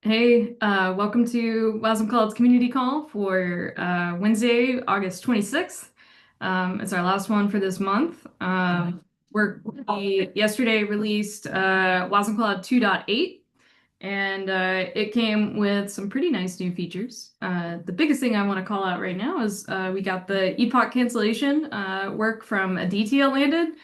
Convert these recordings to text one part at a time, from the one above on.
Hey, welcome to wasmCloud's community call for Wednesday, August 26th. It's our last one for this month. We yesterday released wasmCloud 2.8, and it came with some pretty nice new features. The biggest thing I want to call out right now is we got the epoch cancellation work from Aditya landed.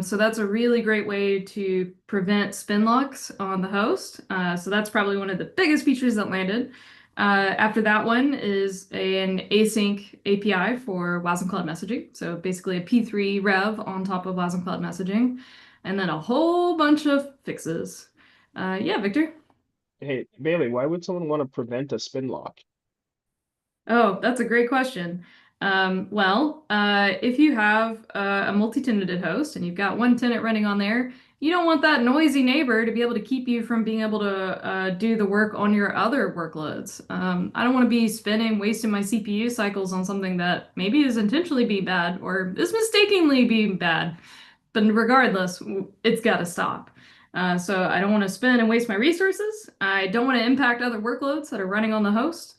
So that's a really great way to prevent spin locks on the host. So that's probably one of the biggest features that landed. After that one is an async API for Wasm Cloud messaging. So basically a P3 rev on top of Wasm Cloud messaging, and then a whole bunch of fixes. Yeah, Victor. Hey, Bailey, why would someone want to prevent a spin lock? Oh, that's a great question. If you have a multi-tenanted host and you've got one tenant running on there, you don't want that noisy neighbor to be able to keep you from being able to do the work on your other workloads. I don't want to be spending, wasting my CPU cycles on something that maybe is intentionally being bad or is mistakenly being bad. But regardless, it's got to stop. So I don't want to spend and waste my resources. I don't want to impact other workloads that are running on the host.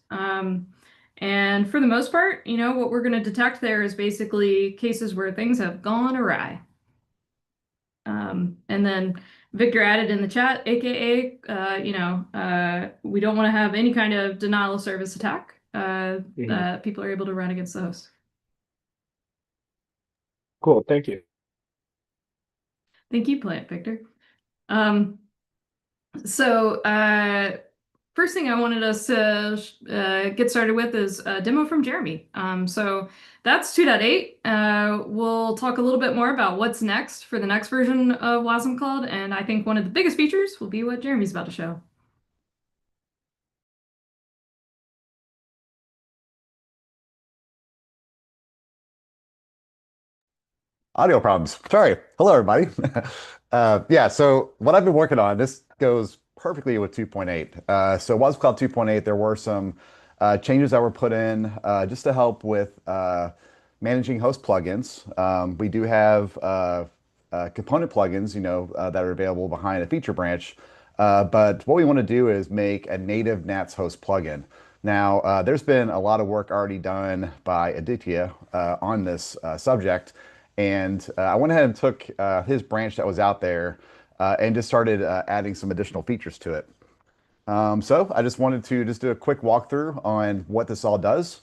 And for the most part, what we're going to detect there is basically cases where things have gone awry. And then Victor added in the chat, aka, we don't want to have any kind of denial of service attack Mhm. that people are able to run against the host. Cool, thank you. Thank you, Plant Victor. Um, so, first thing I wanted us to get started with is a demo from Jeremy. So that's 2.8. We'll talk a little bit more about what's next for the next version of Wasm Cloud, and I think one of the biggest features will be what Jeremy's about to show. Audio problems. Sorry. Hello, everybody. Yeah, so what I've been working on, this goes perfectly with 2.8. So wasmCloud 2.8, there were some changes that were put in just to help with managing host plugins. We do have component plugins, that are available behind a feature branch. But what we want to do is make a native NATS host plugin. Now, there's been a lot of work already done by Aditya on this subject. And I went ahead and took his branch that was out there and just started adding some additional features to it. So I just wanted to just do a quick walkthrough on what this all does.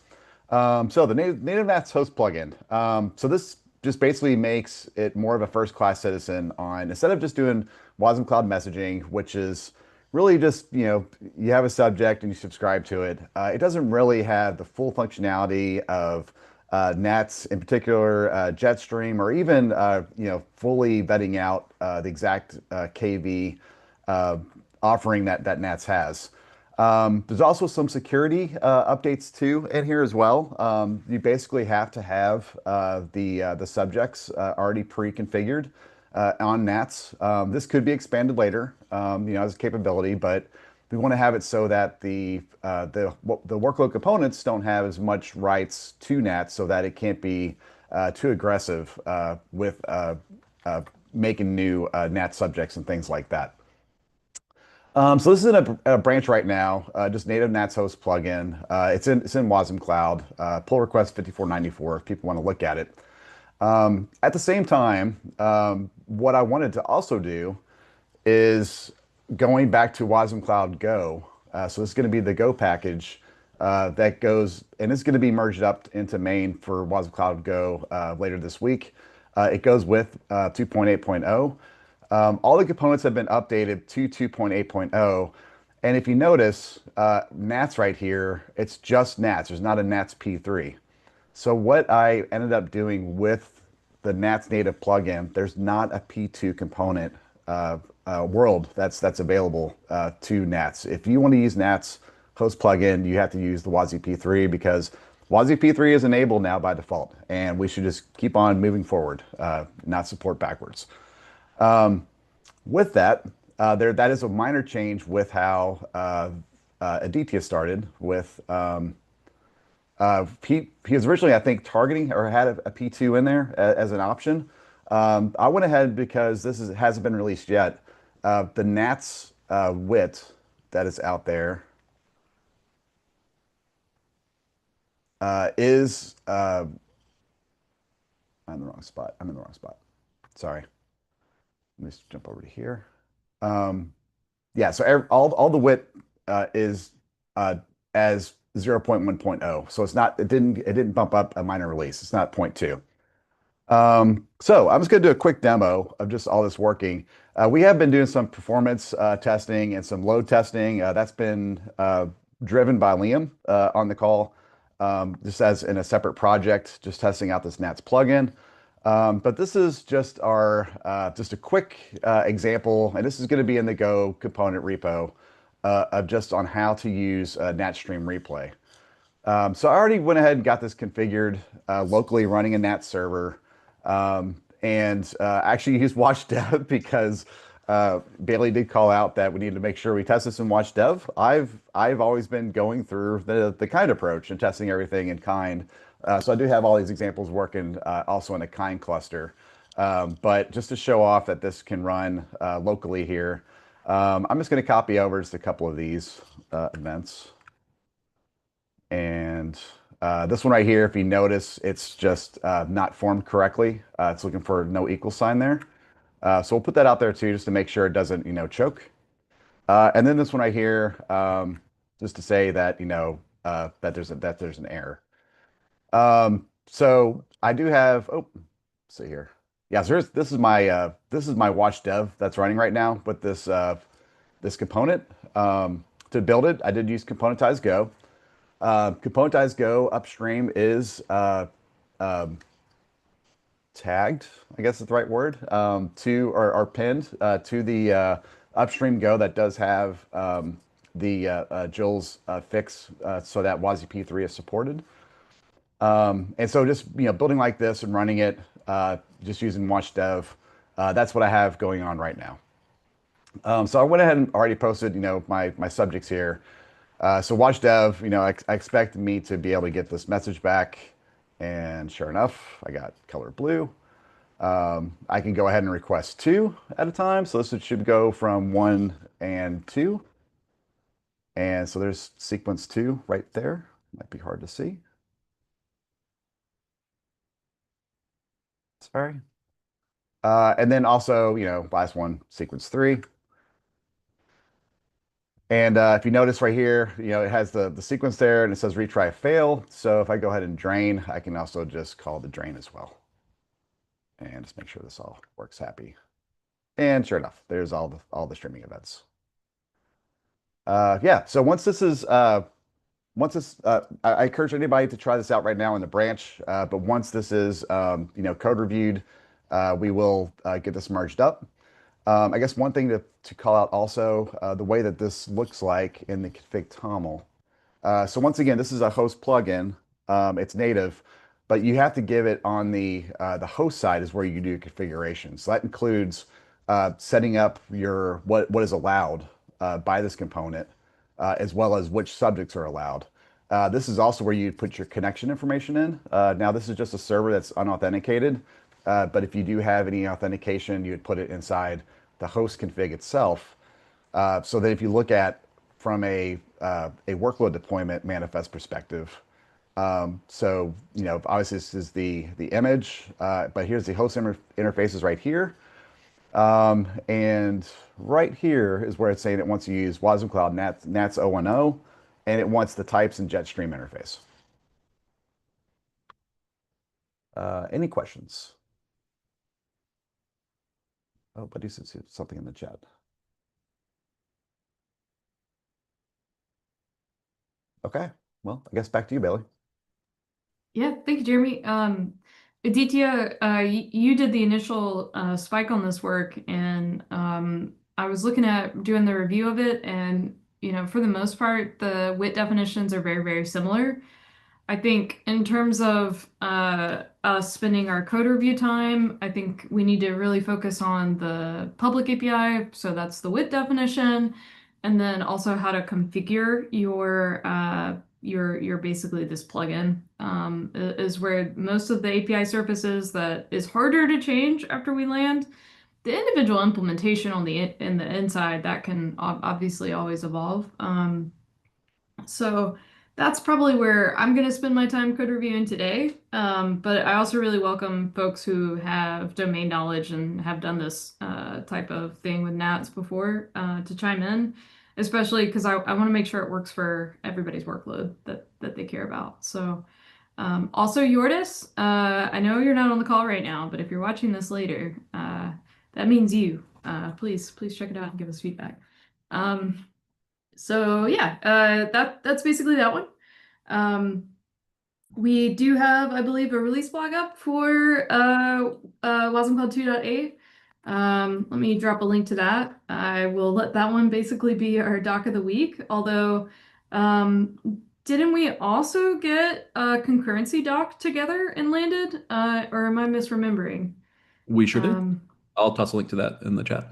So the native NATS host plugin. So this just basically makes it more of a first-class citizen on instead of just doing Wasm Cloud messaging, which is really just, you have a subject and you subscribe to it. It doesn't really have the full functionality of NATS, in particular JetStream, or even fully vetting out the exact KV uh, offering that NATS has. There's also some security updates too in here as well. You basically have to have the subjects already pre-configured on NATS. This could be expanded later, as a capability, but we want to have it so that the workload components don't have as much rights to NATS, so that it can't be too aggressive with making new NAT subjects and things like that. So this is in a branch right now, just native NATS host plugin. It's in Wasm Cloud. Pull request 5494 if people want to look at it. At the same time, what I wanted to also do is going back to Wasm Cloud Go. So this is going to be the Go package that goes, and it's going to be merged up into main for Wasm Cloud Go later this week. It goes with 2.8.0. All the components have been updated to 2.8.0. And if you notice, NATS right here, it's just NATS. There's not a NATS P3. So what I ended up doing with the NATS native plugin, there's not a P2 component world that's available to NATS. If you want to use NATS host plugin, you have to use the WASI P3 because WASI P3 is enabled now by default, and we should just keep on moving forward, not support backwards. With that, that is a minor change with how Aditya started with. He was originally, I think, targeting or had a P2 in there as an option. I went ahead because hasn't been released yet. The NATS WIT that is out there is I'm in the wrong spot. I'm in the wrong spot. Sorry. Let me just jump over to here. Yeah, so all the WIT is as 0.1.0. So it didn't bump up a minor release. It's not 0.2. So I'm just going to do a quick demo of just all this working. We have been doing some performance testing and some load testing. That's been driven by Liam on the call, just as in a separate project, just testing out this NATS plugin. But this is just just a quick example, and this is going to be in the Go component repo of just on how to use NatStream replay. So I already went ahead and got this configured locally running a NAT server, and actually used watchdev because Bailey did call out that we need to make sure we test this in watchdev. I've always been going through the kind approach and testing everything in kind. So I do have all these examples working also in a kind cluster. But just to show off that this can run locally here, I'm just going to copy over just a couple of these events. And this one right here, if you notice, it's just not formed correctly. It's looking for no equal sign there. So we'll put that out there too, just to make sure it doesn't, choke. And then this one right here, just to say that, that there's an error. So I do have, let's see here. Yeah, so this is my watch dev that's running right now with this this component. To build it, I did use componentize Go. Componentize Go upstream is tagged, I guess is the right word, to or pinned to the upstream Go that does have the Jill's fix so that WASI P3 is supported. And so just building like this and running it, just using watchdev, that's what I have going on right now. So I went ahead and already posted my subjects here. So watchdev, I expect me to be able to get this message back, and sure enough, I got color blue. I can go ahead and request 2 at a time. So this should go from 1 and 2. And so there's sequence 2 right there. Might be hard to see. Sorry. And then also, last one, sequence 3. And if you notice right here, it has the sequence there and it says retry fail. So if I go ahead and drain, I can also just call the drain as well. And just make sure this all works happy. And sure enough, there's all the streaming events. Yeah, so once this is I encourage anybody to try this out right now in the branch. But once this is code reviewed, we will get this merged up. I guess one thing to call out also, the way that this looks like in the config toml. So once again, this is a host plugin. It's native, but you have to give it on the host side is where you do configuration. So that includes setting up what is allowed by this component, as well as which subjects are allowed. This is also where you put your connection information in. Now this is just a server that's unauthenticated, but if you do have any authentication, you would put it inside the host config itself. So that if you look at from a workload deployment manifest perspective, so obviously this is the image, but here's the host interfaces right here. And right here is where it's saying it wants to use wasmCloud NATS 010, and it wants the types and JetStream interface. Any questions? Oh, but he says something in the chat. Okay, well, I guess back to you, Bailey. Yeah, thank you, Jeremy. Aditya, you did the initial spike on this work, and I was looking at doing the review of it, and for the most part, the WIT definitions are very, very similar. I think in terms of us spending our code review time, I think we need to really focus on the public API, so that's the WIT definition, and then also how to configure your basically this plugin is where most of the API surfaces that is harder to change after we land. the individual implementation on in the inside, that can obviously always evolve. So that's probably where I'm going to spend my time code reviewing today. But I also really welcome folks who have domain knowledge and have done this type of thing with NATS before to chime in, especially because I want to make sure it works for everybody's workload that they care about. So also, Yordis, I know you're not on the call right now, but if you're watching this later, that means you. Please check it out and give us feedback. So yeah, that's basically that one. We do have, I believe, a release blog up for wasmCloud 2.8. Let me drop a link to that. I will let that one basically be our doc of the week. Although, didn't we also get a concurrency doc together and landed? Or am I misremembering? We sure did. I'll toss a link to that in the chat.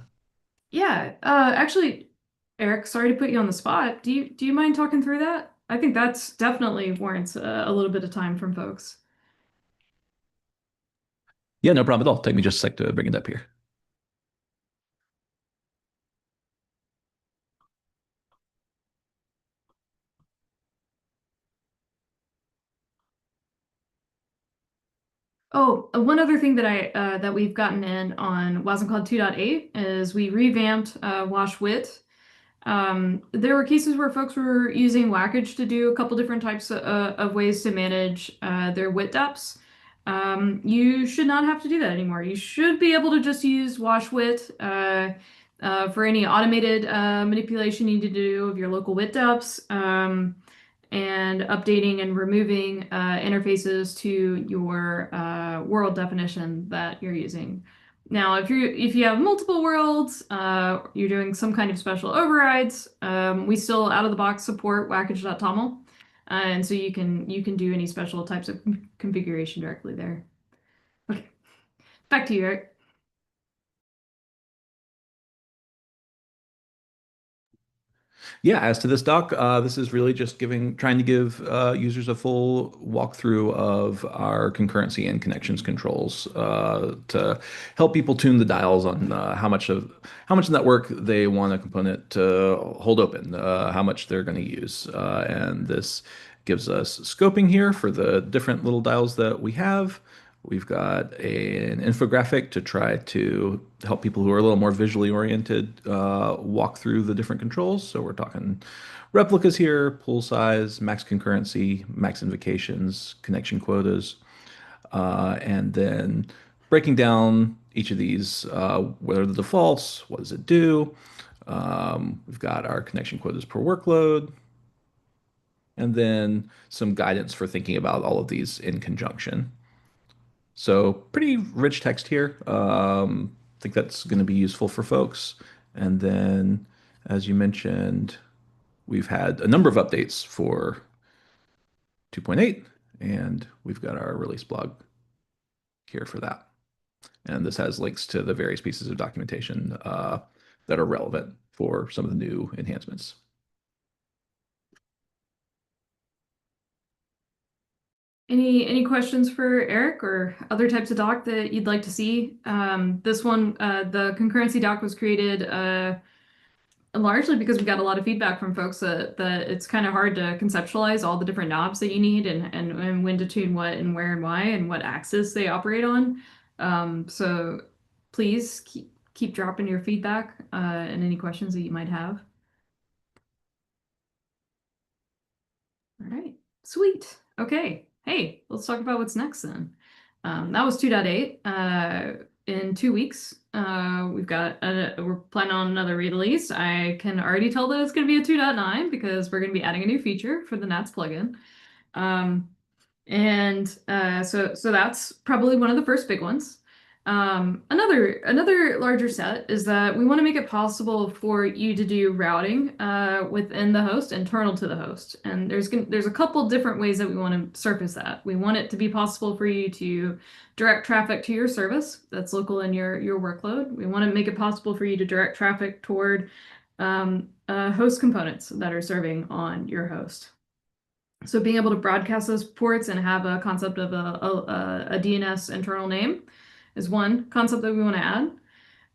Yeah. Actually, Eric, sorry to put you on the spot. Do you mind talking through that? I think that's definitely warrants a little bit of time from folks. Yeah, no problem at all. Take me just a sec to bring it up here. Oh, one other thing that that we've gotten in on wasmCloud 2.8 is we revamped wash WIT. There were cases where folks were using Whackage to do a couple different types of ways to manage their WIT deps. You should not have to do that anymore. You should be able to just use wash WIT for any automated manipulation you need to do of your local WIT deps. And updating and removing interfaces to your world definition that you're using. Now, if you have multiple worlds, you're doing some kind of special overrides. We still out of the box support whackage.toml, and so you can do any special types of configuration directly there. Okay, back to you, Eric. Yeah, as to this doc, this is really just trying to give users a full walkthrough of our concurrency and connections controls to help people tune the dials on how much network they want a component to hold open, how much they're going to use, and this gives us scoping here for the different little dials that we have. We've got an infographic to try to help people who are a little more visually oriented walk through the different controls. So we're talking replicas here, pool size, max concurrency, max invocations, connection quotas, and then breaking down each of these, what are the defaults, what does it do? We've got our connection quotas per workload, and then some guidance for thinking about all of these in conjunction. So pretty rich text here. I think that's going to be useful for folks. And then, as you mentioned, we've had a number of updates for 2.8, and we've got our release blog here for that. And this has links to the various pieces of documentation that are relevant for some of the new enhancements. Any questions for Eric or other types of doc that you'd like to see? This one, the concurrency doc was created largely because we got a lot of feedback from folks that it's kind of hard to conceptualize all the different knobs that you need and when to tune what and where and why and what axis they operate on. So please keep dropping your feedback and any questions that you might have. All right, sweet. Okay. Hey, let's talk about what's next then. That was 2.8. In 2 weeks, we're planning on another release. I can already tell that it's going to be a 2.9 because we're going to be adding a new feature for the NATS plugin. So that's probably one of the first big ones. Another larger set is that we want to make it possible for you to do routing within the host, internal to the host. And there's a couple different ways that we want to surface that. We want it to be possible for you to direct traffic to your service that's local in your workload. We want to make it possible for you to direct traffic toward host components that are serving on your host. So being able to broadcast those ports and have a concept of a DNS internal name is one concept that we want to add.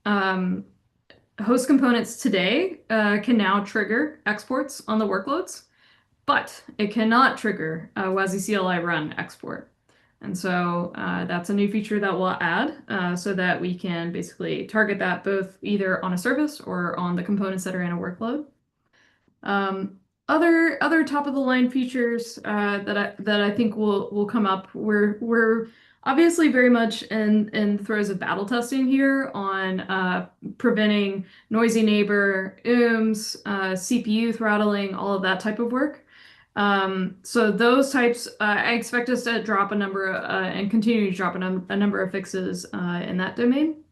host components today can now trigger exports on the workloads, but it cannot trigger a WASI CLI run export. And so that's a new feature that we'll add so that we can basically target that both either on a service or on the components that are in a workload. Other top of the line features that I think will come up. We're obviously very much in the throes of battle testing here on preventing noisy neighbor, OOMs, CPU throttling, all of that type of work. So those types, I expect us to drop a number and continue to drop a number of fixes in that domain.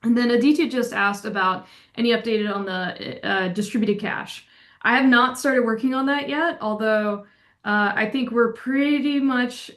And then Aditya just asked about any updated on the distributed cache. I have not started working on that yet, although I think we're pretty much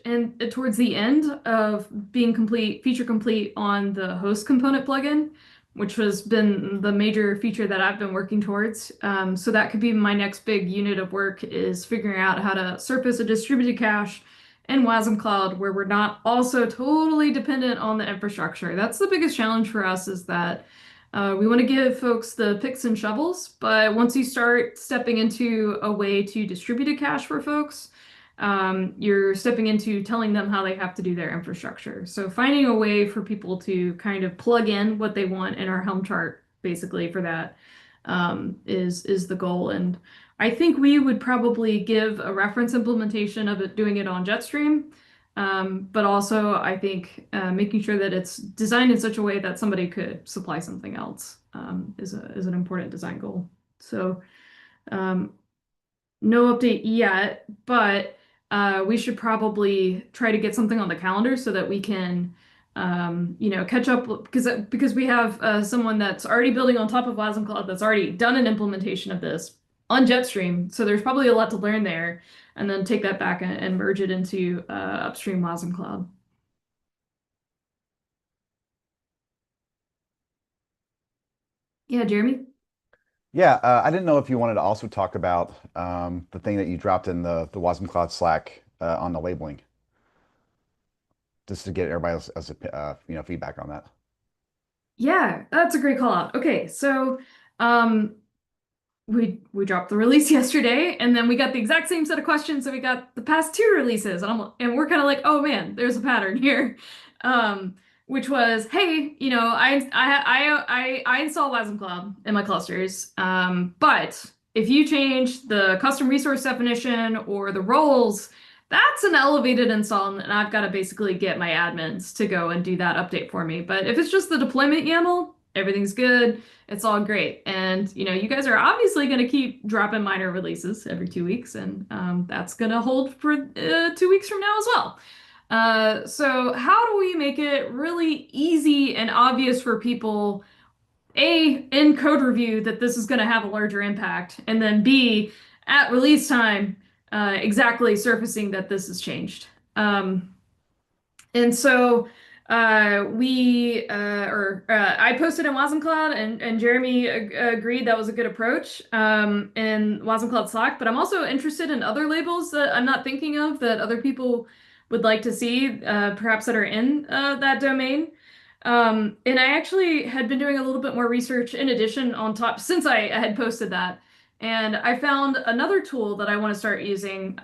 towards the end of being feature complete on the host component plugin, which has been the major feature that I've been working towards. So that could be my next big unit of work, is figuring out how to surface a distributed cache in wasmCloud where we're not also totally dependent on the infrastructure. That's the biggest challenge for us, is that we want to give folks the picks and shovels, but once you start stepping into a way to distribute a cache for folks, you're stepping into telling them how they have to do their infrastructure. So finding a way for people to kind of plug in what they want in our Helm chart, basically, for that is the goal. And I think we would probably give a reference implementation of it, doing it on JetStream. But also, I think making sure that it's designed in such a way that somebody could supply something else is an important design goal. So no update yet, but we should probably try to get something on the calendar so that we can catch up, because we have someone that's already building on top of wasmCloud that's already done an implementation of this on JetStream. So there's probably a lot to learn there, and then take that back and merge it into upstream wasmCloud. Yeah, Jeremy? Yeah, I didn't know if you wanted to also talk about the thing that you dropped in the wasmCloud Slack on the labeling, just to get everybody else feedback on that. Yeah, that's a great call out. Okay, so we dropped the release yesterday, and then we got the exact same set of questions that we got the past two releases, and we're kind of like, oh man, there's a pattern here, which was, hey, I install wasmCloud in my clusters, but if you change the custom resource definition or the roles, that's an elevated install, and I've got to basically get my admins to go and do that update for me. But if it's just the deployment YAML, everything's good. It's all great. And, you guys are obviously going to keep dropping minor releases every 2 weeks, and that's going to hold for 2 weeks from now as well. So how do we make it really easy and obvious for people, A, in code review, that this is going to have a larger impact, and then B, at release time, exactly surfacing that this has changed. And so I posted in wasmCloud, and Jeremy agreed that was a good approach in wasmCloud Slack. But I'm also interested in other labels that I'm not thinking of that other people would like to see, perhaps that are in that domain. And I actually had been doing a little bit more research in addition on top since I had posted that. And I found another tool that I want to start using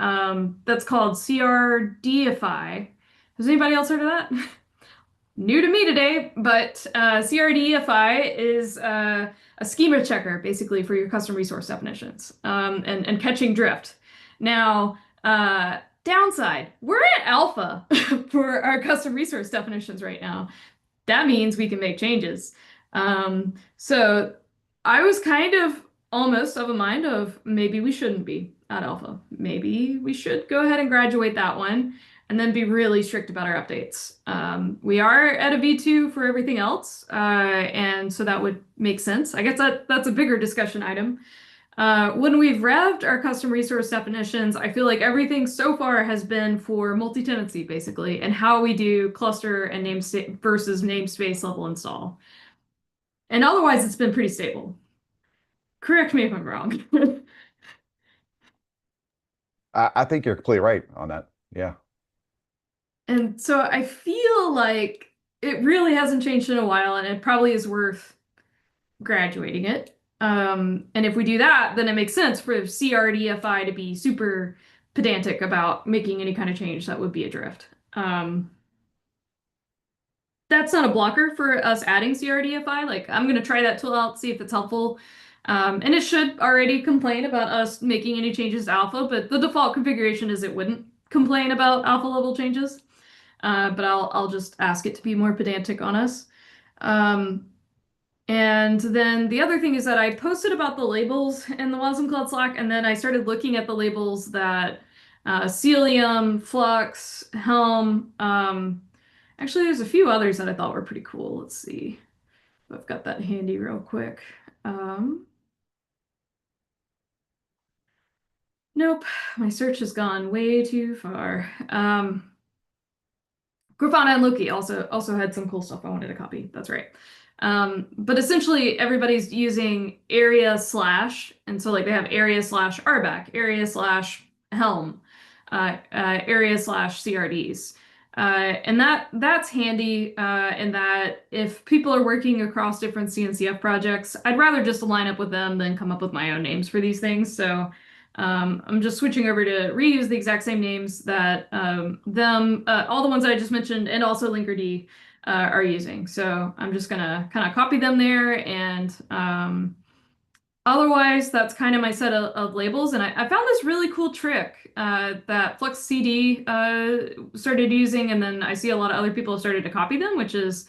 that's called CRDify. Has anybody else heard of that? New to me today, but CRDify is a schema checker, basically, for your custom resource definitions and catching drift. Now, downside, we're at alpha for our custom resource definitions right now. That means we can make changes. So I was kind of almost of a mind of maybe we shouldn't be at alpha. Maybe we should go ahead and graduate that one and then be really strict about our updates. We are at a V2 for everything else, and so that would make sense. I guess that's a bigger discussion item. When we've revved our custom resource definitions, I feel like everything so far has been for multi-tenancy, basically, and how we do cluster and namespace versus namespace level install. And otherwise, it's been pretty stable. Correct me if I'm wrong. I think you're completely right on that. Yeah. And so I feel like it really hasn't changed in a while, and it probably is worth graduating it. And if we do that, then it makes sense for CRDify to be super pedantic about making any kind of change that would be a drift. That's not a blocker for us adding CRDify. Like, I'm going to try that tool out, see if it's helpful. And it should already complain about us making any changes to alpha, but the default configuration is it wouldn't complain about alpha level changes. But I'll just ask it to be more pedantic on us. And then the other thing is that I posted about the labels in the wasmCloud Slack, and then I started looking at the labels that Cilium, Flux, Helm, actually there's a few others that I thought were pretty cool. Let's see if I've got that handy real quick. Nope, my search has gone way too far. Grafana and Loki also had some cool stuff I wanted to copy. That's right. But essentially everybody's using area slash, and so like they have area slash RBAC, area slash Helm, area slash CRDs. And that's handy in that if people are working across different CNCF projects, I'd rather just line up with them than come up with my own names for these things. So I'm just switching over to reuse the exact same names that all the ones that I just mentioned, and also Linkerd are using. So I'm just gonna kind of copy them there, and otherwise that's kind of my set of labels. And I found this really cool trick that Flux CD started using, and then I see a lot of other people have started to copy them, which is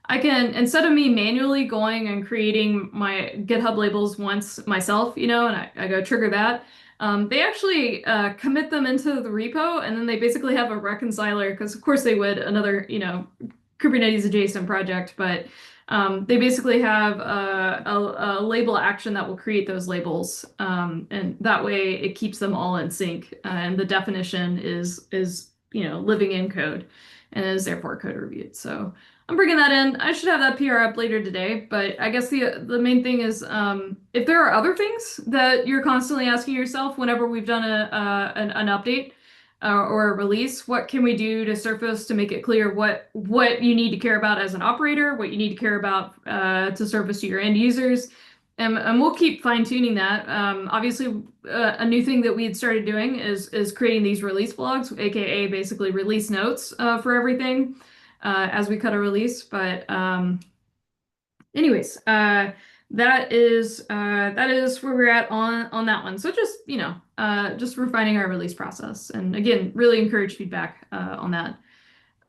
I can, instead of me manually going and creating my GitHub labels once myself, and I go trigger that, they actually commit them into the repo, and then they basically have a reconciler, because of course they would, another, Kubernetes adjacent project, but they basically have a label action that will create those labels, and that way it keeps them all in sync, and the definition is living in code, and is therefore code reviewed. So I'm bringing that in. I should have that PR up later today, but I guess the main thing is if there are other things that you're constantly asking yourself whenever we've done an update or a release, what can we do to surface to make it clear what you need to care about as an operator, what you need to care about to surface to your end users, and we'll keep fine-tuning that. Obviously, a new thing that we had started doing is creating these release blogs, aka basically release notes for everything as we cut a release. But anyways, that is where we're at on that one. So just just refining our release process, and again, really encourage feedback on that.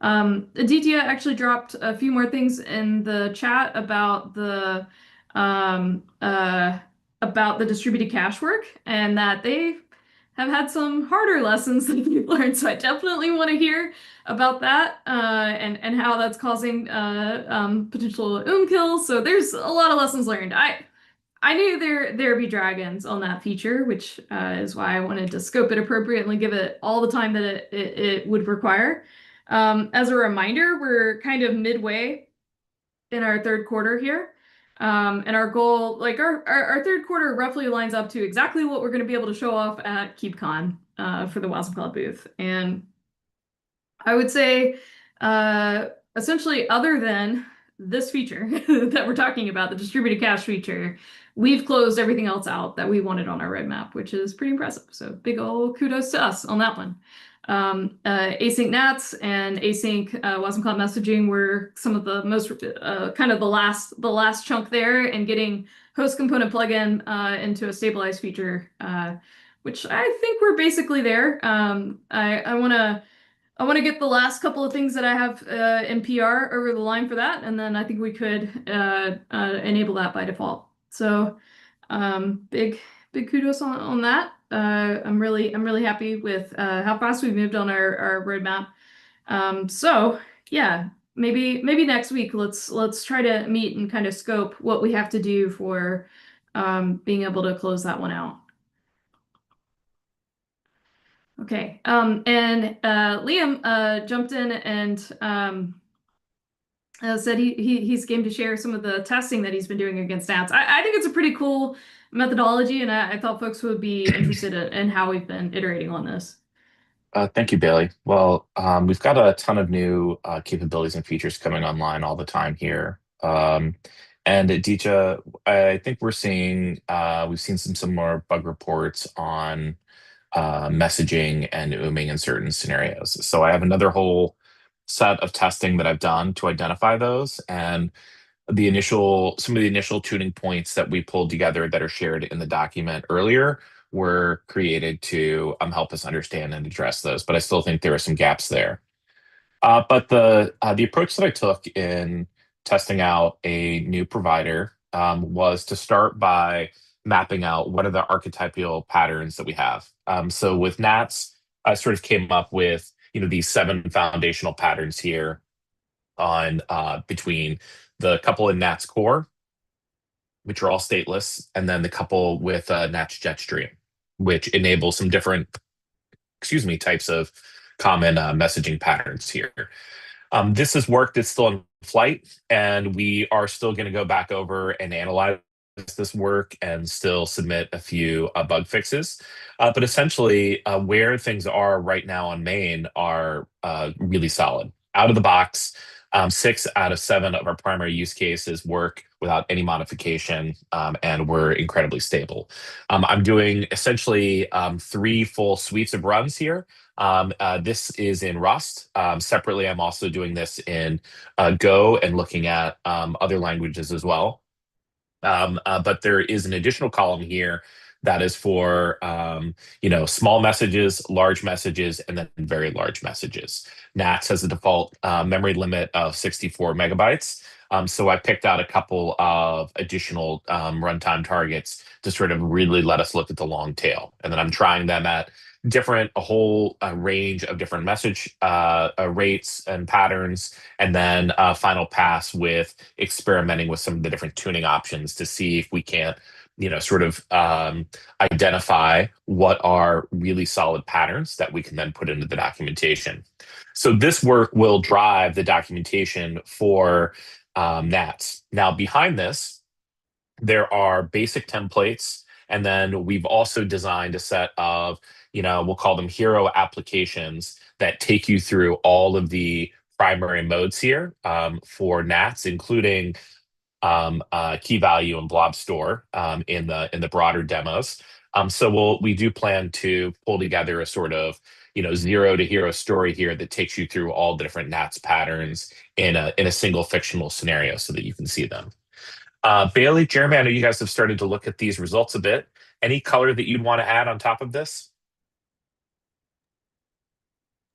Aditya actually dropped a few more things in the chat about the distributed cache work, and that they have had some harder lessons that we've learned. So I definitely want to hear about that and how that's causing potential kills. So there's a lot of lessons learned. I knew there'd be dragons on that feature, which is why I wanted to scope it appropriately and give it all the time that it would require. As a reminder, we're kind of midway in our third quarter here. And our goal, like our third quarter roughly lines up to exactly what we're going to be able to show off at KubeCon for the wasmCloud booth. And I would say, essentially, other than this feature that we're talking about, the distributed cache feature, we've closed everything else out that we wanted on our roadmap, which is pretty impressive. So big ol' kudos to us on that one. Async NATS and async wasmCloud messaging were some of the most kind of the last chunk there, and getting host component plugin into a stabilized feature, which I think we're basically there. I want to get the last couple of things that I have in PR over the line for that, and then I think we could enable that by default. So big kudos on that. I'm really happy with how fast we've moved on our roadmap. So yeah, maybe next week let's try to meet and kind of scope what we have to do for being able to close that one out. Okay, and Liam jumped in and said he's game to share some of the testing that he's been doing against NATS. I think it's a pretty cool methodology, and I thought folks would be interested in how we've been iterating on this. Thank you, Bailey. Well, we've got a ton of new capabilities and features coming online all the time here. And Aditya, I think we've seen some more bug reports on messaging and OOMing in certain scenarios. So I have another whole set of testing that I've done to identify those, and some of the initial tuning points that we pulled together that are shared in the document earlier were created to help us understand and address those. But I still think there are some gaps there. But the approach that I took in testing out a new provider was to start by mapping out what are the archetypal patterns that we have. So with NATS, I sort of came up with these 7 foundational patterns here on between the couple in NATS core, which are all stateless, and then the couple with NATS JetStream, which enables some different, types of common messaging patterns here. This is work that's still in flight, and we are still going to go back over and analyze this work and still submit a few bug fixes. But essentially, where things are right now on main are really solid. Out of the box, 6 out of 7 of our primary use cases work without any modification, and we're incredibly stable. I'm doing essentially 3 full suites of runs here. This is in Rust. Separately, I'm also doing this in Go and looking at other languages as well. But there is an additional column here that is for small messages, large messages, and then very large messages. NATS has a default memory limit of 64 megabytes. So I picked out a couple of additional runtime targets to sort of really let us look at the long tail. And then I'm trying them at a whole range of different message rates and patterns, and then a final pass with experimenting with some of the different tuning options to see if we can't sort of identify what are really solid patterns that we can then put into the documentation. So this work will drive the documentation for NATS. Now behind this, there are basic templates, and then we've also designed a set of, we'll call them hero applications that take you through all of the primary modes here for NATS, including key value and blob store in the broader demos. So we do plan to pull together a sort of 0 to hero story here that takes you through all the different NATS patterns in a single fictional scenario so that you can see them. Bailey, Jeremy, I know you guys have started to look at these results a bit. Any color that you'd want to add on top of this?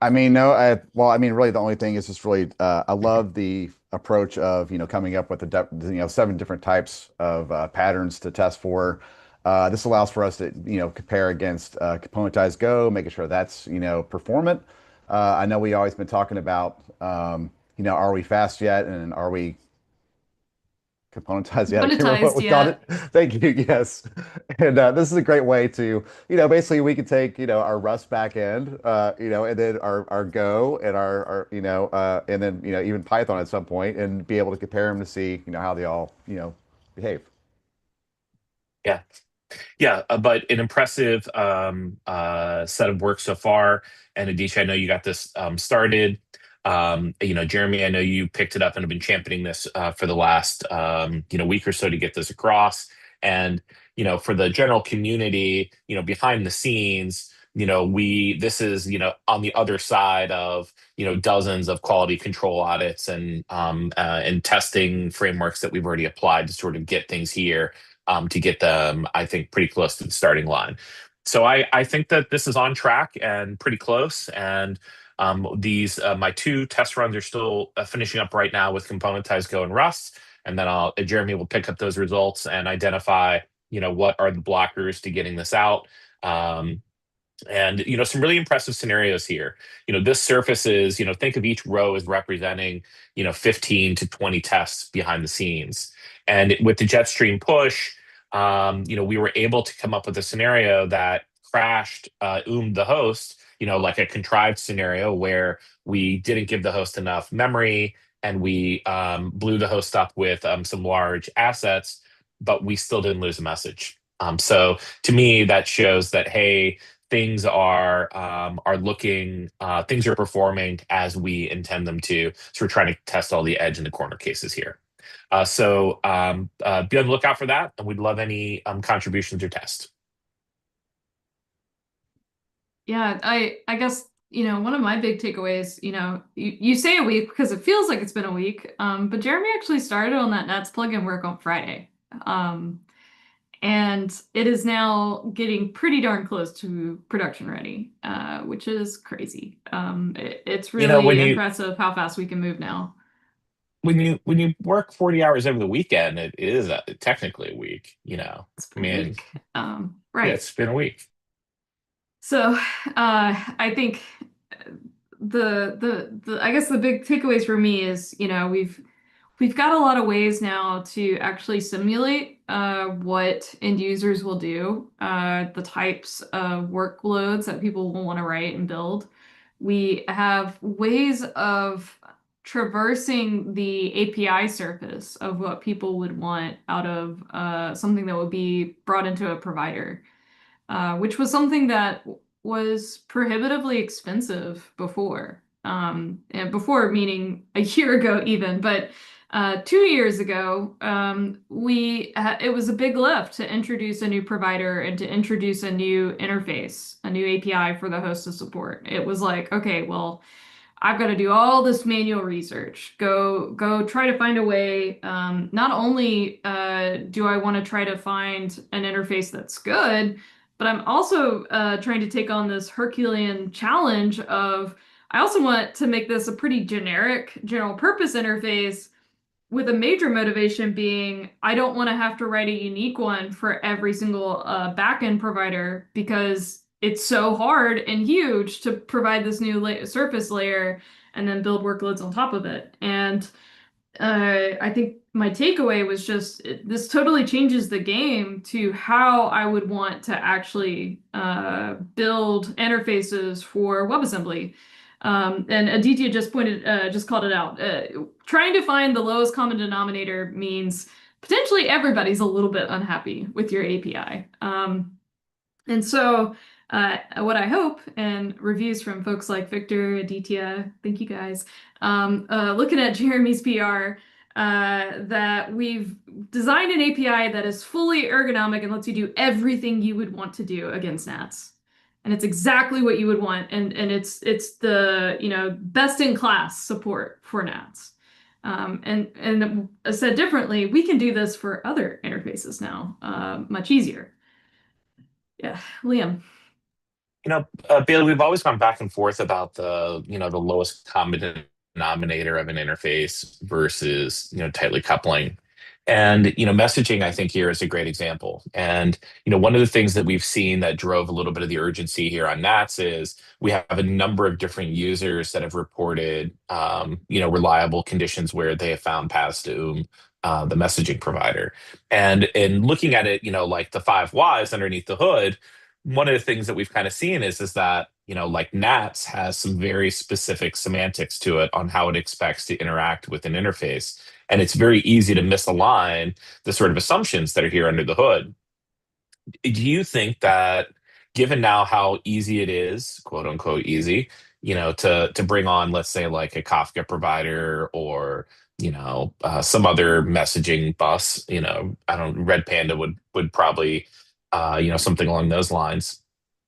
I mean, no, really the only thing is just really, I love the approach of, coming up with 7 different types of patterns to test for. This allows for us to, compare against componentized Go, making sure that's, performant. I know we always been talking about, are we fast yet? And are we componentized yet? I can't remember what we called it. Thank you. Yes. And this is a great way to, basically we can take, our Rust backend, and then our Go and our and then, even Python at some point and be able to compare them to see, how they all, behave. Yeah. Yeah, but an impressive set of work so far. And Adisha, I know you got this started. Jeremy, I know you picked it up and have been championing this for the last week or so to get this across. And for the general community, behind the scenes, this is on the other side of dozens of quality control audits and testing frameworks that we've already applied to sort of get things here to get them, I think, pretty close to the starting line. So I think that this is on track and pretty close. And these my 2 test runs are still finishing up right now with componentized Go and Rust, and then Jeremy will pick up those results and identify what are the blockers to getting this out. And some really impressive scenarios here. This surface is think of each row as representing 15 to 20 tests behind the scenes. And with the JetStream push, we were able to come up with a scenario that crashed the host, like a contrived scenario where we didn't give the host enough memory and we blew the host up with some large assets, but we still didn't lose a message. So to me, that shows that, hey, things things are performing as we intend them to. So we're trying to test all the edge and the corner cases here. So be on the lookout for that, and we'd love any contributions or tests. Yeah, I guess, one of my big takeaways, you say a week because it feels like it's been a week, but Jeremy actually started on that NATS plugin work on Friday. And it is now getting pretty darn close to production ready, which is crazy. It's really impressive how fast we can move now. When you work 40 hours over the weekend, it is technically a week, It's been a week. Right. Yeah, it's been a week. So I think I guess the big takeaways for me is, we've got a lot of ways now to actually simulate what end users will do, the types of workloads that people will want to write and build. We have ways of traversing the API surface of what people would want out of something that would be brought into a provider, which was something that was prohibitively expensive before. And before meaning a year ago even, but 2 years ago, it was a big lift to introduce a new provider and to introduce a new interface, a new API for the host to support. It was like, okay, well, I've got to do all this manual research. Go try to find a way. Not only do I want to try to find an interface that's good, but I'm also trying to take on this Herculean challenge of I also want to make this a pretty generic, general purpose interface, with a major motivation being I don't want to have to write a unique one for every single backend provider, because it's so hard and huge to provide this new surface layer and then build workloads on top of it. And I think my takeaway was just this totally changes the game to how I would want to actually build interfaces for WebAssembly. And Aditya just called it out. Trying to find the lowest common denominator means potentially everybody's a little bit unhappy with your API. And so what I hope, and reviews from folks like Victor, Aditya, thank you guys, looking at Jeremy's PR, that we've designed an API that is fully ergonomic and lets you do everything you would want to do against NATS. And it's exactly what you would want. And it's the best in class support for NATS. And said differently, we can do this for other interfaces now, much easier. Yeah, Liam. Bailey, we've always gone back and forth about the lowest common denominator of an interface versus, tightly coupling. And, messaging, I think, here is a great example. And, one of the things that we've seen that drove a little bit of the urgency here on NATS is we have a number of different users that have reported, reliable conditions where they have found paths to the messaging provider. And in looking at it, like the 5 whys underneath the hood, one of the things that we've kind of seen is that, like NATS has some very specific semantics to it on how it expects to interact with an interface. And it's very easy to misalign the sort of assumptions that are here under the hood. Do you think that, given now how easy it is, quote unquote easy, to bring on, let's say, like a Kafka provider or some other messaging bus, Red Panda would probably something along those lines.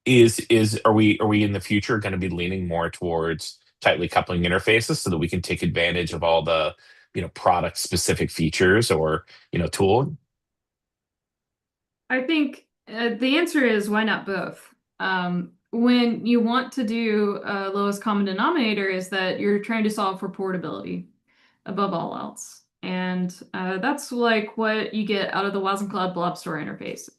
Are we in the future going to be leaning more towards tightly coupling interfaces so that we can take advantage of all the product specific features or tooling? I think the answer is why not both? When you want to do lowest common denominator is that you're trying to solve for portability above all else. And that's like what you get out of the wasmCloud blob store interface.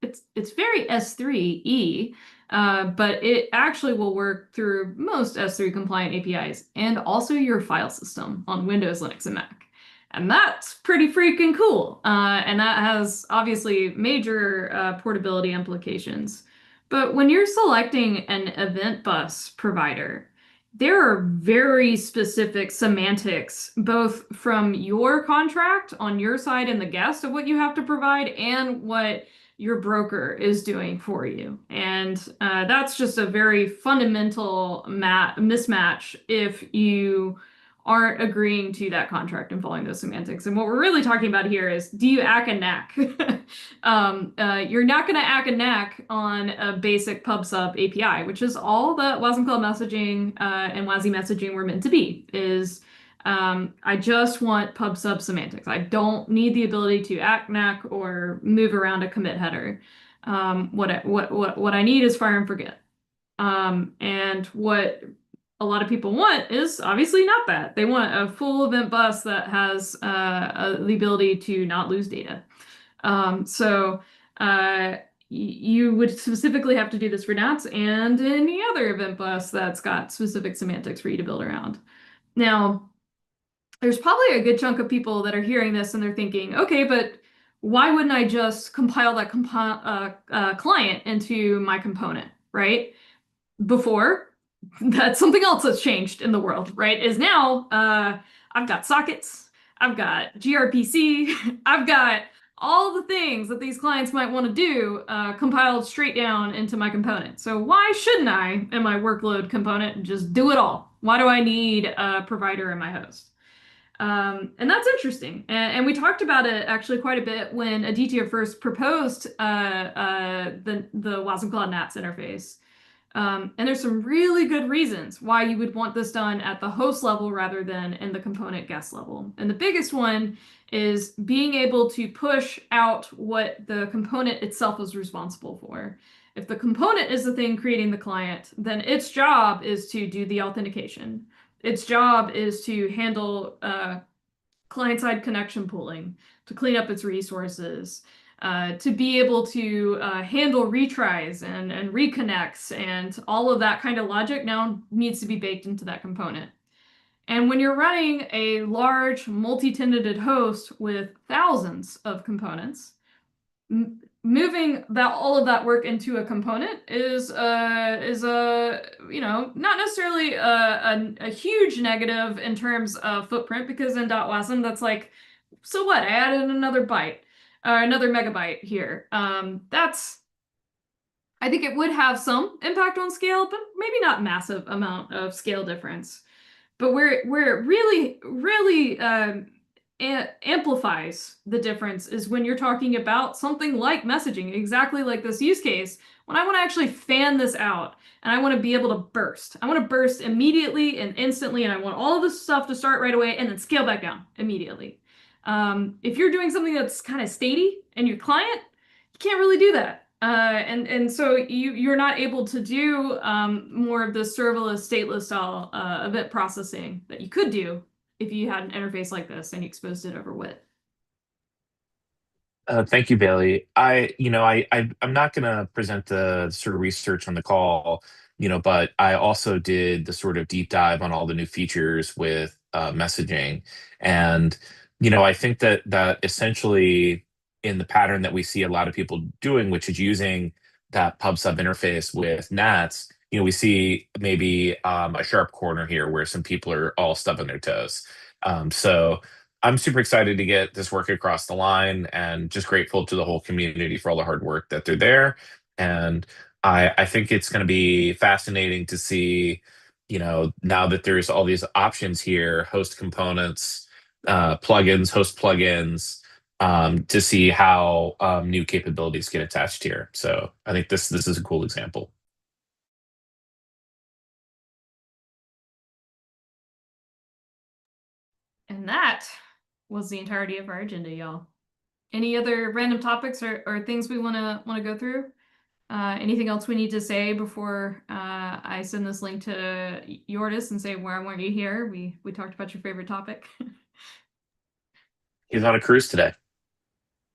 It's very S3E, but it actually will work through most S3 compliant APIs and also your file system on Windows, Linux, and Mac. And that's pretty freaking cool. And that has obviously major portability implications. But when you're selecting an event bus provider, there are very specific semantics, both from your contract on your side and the guest of what you have to provide and what your broker is doing for you. And that's just a very fundamental mismatch if you aren't agreeing to that contract and following those semantics. And what we're really talking about here is, do you ack and knack? You're not going to ack and knack on a basic pub/sub API, which is all that wasmCloud messaging and WASI messaging were meant to be, is I just want pub/sub semantics. I don't need the ability to ack knack or move around a commit header. What I need is fire and forget. And what a lot of people want is obviously not that. They want a full event bus that has the ability to not lose data. You would specifically have to do this for NATS and any other event bus that's got specific semantics for you to build around. Now, there's probably a good chunk of people that are hearing this and they're thinking, okay, but why wouldn't I just compile that client into my component, right? Before, that's something else that's changed in the world, right? Is now I've got sockets, I've got gRPC, I've got all the things that these clients might want to do compiled straight down into my component. So why shouldn't I, in my workload component, just do it all? Why do I need a provider in my host? And that's interesting. And we talked about it actually quite a bit when Aditya first proposed the wasmCloud NATS interface. And there's some really good reasons why you would want this done at the host level rather than in the component guest level. And the biggest one is being able to push out what the component itself is responsible for. If the component is the thing creating the client, then its job is to do the authentication. Its job is to handle client-side connection pooling, to clean up its resources, to be able to handle retries and reconnects, and all of that kind of logic now needs to be baked into that component. And when you're running a large multi-tenanted host with thousands of components, moving all of that work into a component is not necessarily a huge negative in terms of footprint, because in .wasm that's like, so what? I added another byte. Another megabyte here. I think it would have some impact on scale, but maybe not massive amount of scale difference. But where it really amplifies the difference is when you're talking about something like messaging, exactly like this use case, when I want to actually fan this out and I want to be able to burst. I want to burst immediately and instantly, and I want all of this stuff to start right away and then scale back down immediately. If you're doing something that's kind of statey in your client, you can't really do that. And so you're not able to do more of the serverless, stateless style event processing that you could do if you had an interface like this and you exposed it over WIT. Thank you, Bailey. I'm not going to present the sort of research on the call, but I also did the sort of deep dive on all the new features with messaging. And, I think that essentially in the pattern that we see a lot of people doing, which is using that pub/sub interface with NATS, we see maybe a sharp corner here where some people are all stubbing their toes. So I'm super excited to get this work across the line, and just grateful to the whole community for all the hard work that they're there. And I think it's going to be fascinating to see, now that there's all these options here, host components, plugins, host plugins, to see how new capabilities get attached here. So I think this is a cool example. And that was the entirety of our agenda, y'all. Any other random topics or things we want to go through? Anything else we need to say before I send this link to Yordis and say, where I want you here? We talked about your favorite topic. He's on a cruise today.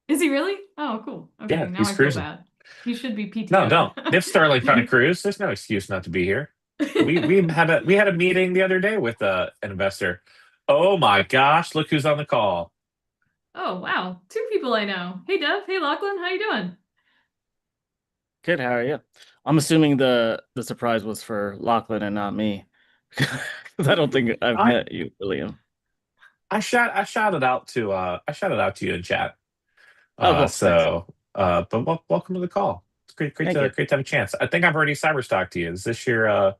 Is he really? Oh, cool. Okay, Yeah, now he's I feel cruising. bad. He should be PTO. No, don't. If Starlink on a cruise, there's no excuse not to be here. We had a meeting the other day with an investor. Oh my gosh, look who's on the call. Oh, wow. 2 people I know. Hey, Dev. Hey, Lachlan. How you doing? Good, how are you? I'm assuming the surprise was for Lachlan and not me. 'Cause I don't think I've met you, William. I shouted out to you in chat. Oh, cool. So But welcome to the call. It's great Thank to you. great to have a chance. I think I've already cyberstalked you. Is this your